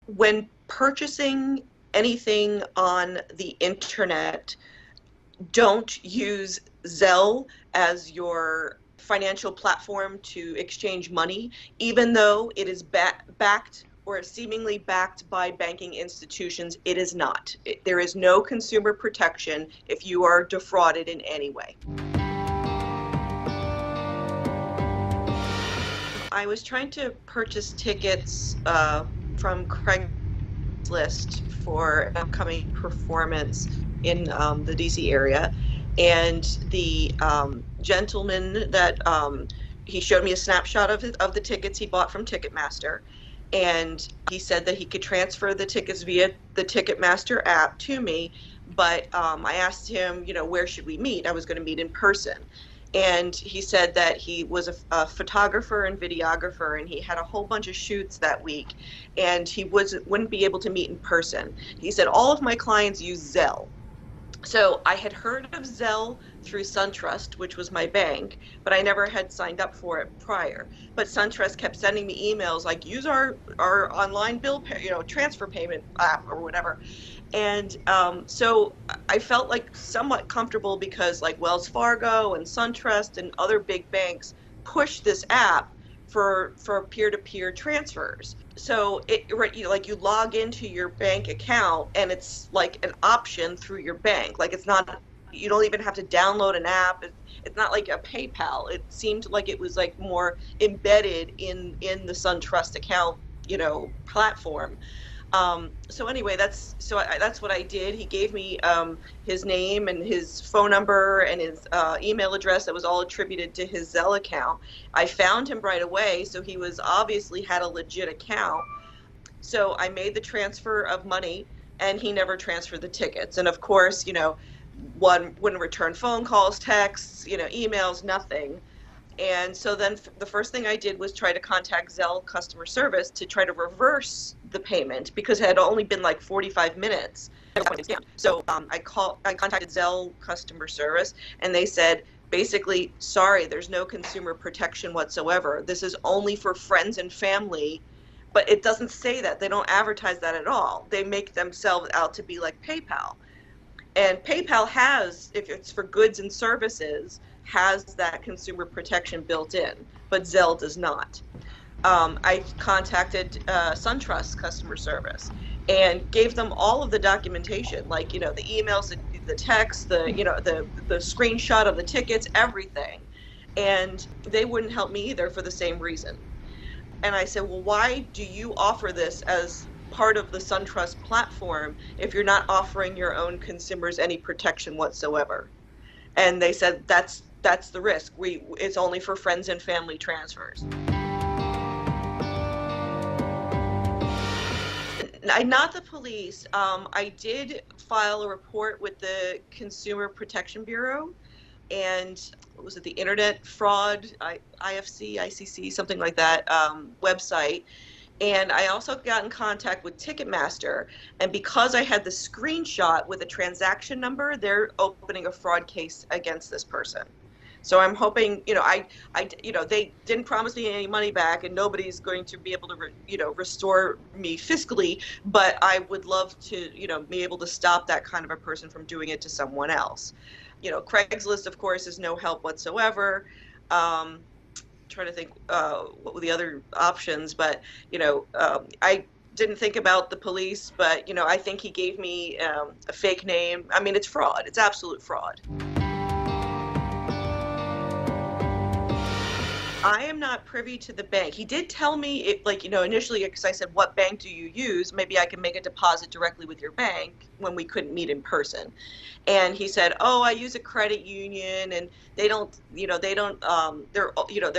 When purchasing anything on the internet, don't use Zelle as your financial platform to exchange money, even though it is backed or seemingly backed by banking institutions. It is not. There is no consumer protection if you are defrauded in any way. I was trying to purchase tickets from Craigslist for an upcoming performance in the DC area, and the gentleman that he showed me a snapshot of the tickets he bought from Ticketmaster, and he said that he could transfer the tickets via the Ticketmaster app to me. But I asked him, where should we meet? I was going to meet in person. And he said that he was a photographer and videographer, and he had a whole bunch of shoots that week, and he wouldn't be able to meet in person. He said all of my clients use Zelle. So I had heard of Zelle through SunTrust, which was my bank, but I never had signed up for it prior. But SunTrust kept sending me emails like, use our online bill transfer payment app or whatever. And so I felt like somewhat comfortable because like Wells Fargo and SunTrust and other big banks push this app for peer-to-peer transfers. So like you log into your bank account and it's like an option through your bank. Like it's not, you don't even have to download an app. It's not like a PayPal. It seemed like it was like more embedded in the SunTrust account, platform. So anyway, that's what I did. He gave me his name and his phone number and his email address that was all attributed to his Zelle account. I found him right away, so he was obviously had a legit account. So I made the transfer of money, and he never transferred the tickets. And of course, one wouldn't return phone calls, texts, emails, nothing. And so then the first thing I did was try to contact Zelle customer service to try to reverse the payment because it had only been like 45 minutes. So I contacted Zelle customer service, and they said, basically, sorry, there's no consumer protection whatsoever. This is only for friends and family. But it doesn't say that. They don't advertise that at all. They make themselves out to be like PayPal. And PayPal has, if it's for goods and services, has that consumer protection built in, but Zelle does not. I contacted SunTrust customer service and gave them all of the documentation, like the emails, the text, the screenshot of the tickets, everything, and they wouldn't help me either for the same reason. And I said, well, why do you offer this as part of the SunTrust platform if you're not offering your own consumers any protection whatsoever? And they said that's the risk. It's only for friends and family transfers. Not the police. I did file a report with the Consumer Protection Bureau, and what was it, the Internet Fraud, IFC, ICC, something like that, website. And I also got in contact with Ticketmaster, and because I had the screenshot with a transaction number, they're opening a fraud case against this person. So I'm hoping, they didn't promise me any money back, and nobody's going to be able to, restore me fiscally. But I would love to, be able to stop that kind of a person from doing it to someone else. Craigslist, of course, is no help whatsoever. Trying to think what were the other options, but I didn't think about the police, but I think he gave me a fake name. I mean, it's fraud. It's absolute fraud. I am not privy to the bank. He did tell me, initially, because I said, what bank do you use? Maybe I can make a deposit directly with your bank when we couldn't meet in person. And he said, oh, I use a credit union, and they're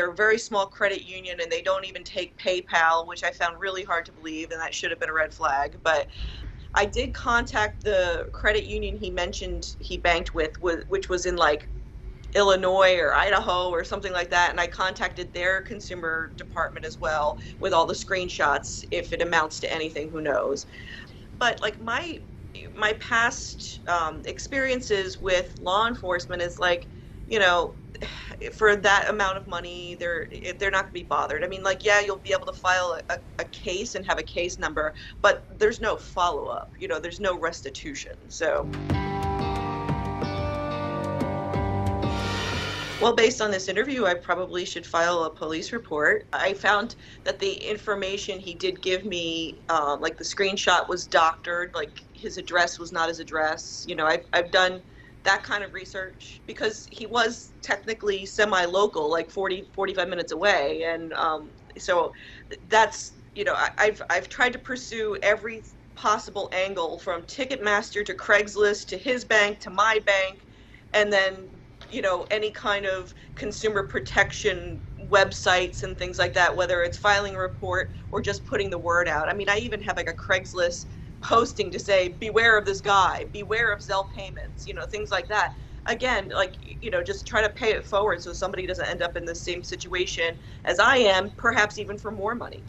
a very small credit union, and they don't even take PayPal, which I found really hard to believe, and that should have been a red flag. But I did contact the credit union he mentioned he banked with, which was in like Illinois or Idaho or something like that, and I contacted their consumer department as well with all the screenshots. If it amounts to anything, who knows. But like my past experiences with law enforcement is like, for that amount of money, they're not going to be bothered. I mean, like, yeah, you'll be able to file a case and have a case number, but there's no follow up. There's no restitution. So. Well, based on this interview, I probably should file a police report. I found that the information he did give me, like the screenshot was doctored, like his address was not his address. I've done that kind of research because he was technically semi-local, like 45 minutes away. And so that's, I've tried to pursue every possible angle from Ticketmaster to Craigslist to his bank to my bank, and then any kind of consumer protection websites and things like that, whether it's filing a report or just putting the word out. I mean, I even have like a Craigslist posting to say, beware of this guy, beware of Zelle payments, things like that. Again, like, just try to pay it forward so somebody doesn't end up in the same situation as I am, perhaps even for more money.